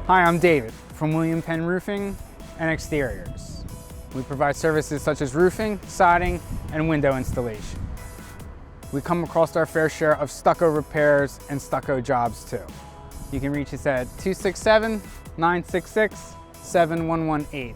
Hi, I'm David from William Penn Roofing and Exteriors. We provide services such as roofing, siding, and window installation. We come across our fair share of stucco repairs and stucco jobs too. You can reach us at 267-966-7118.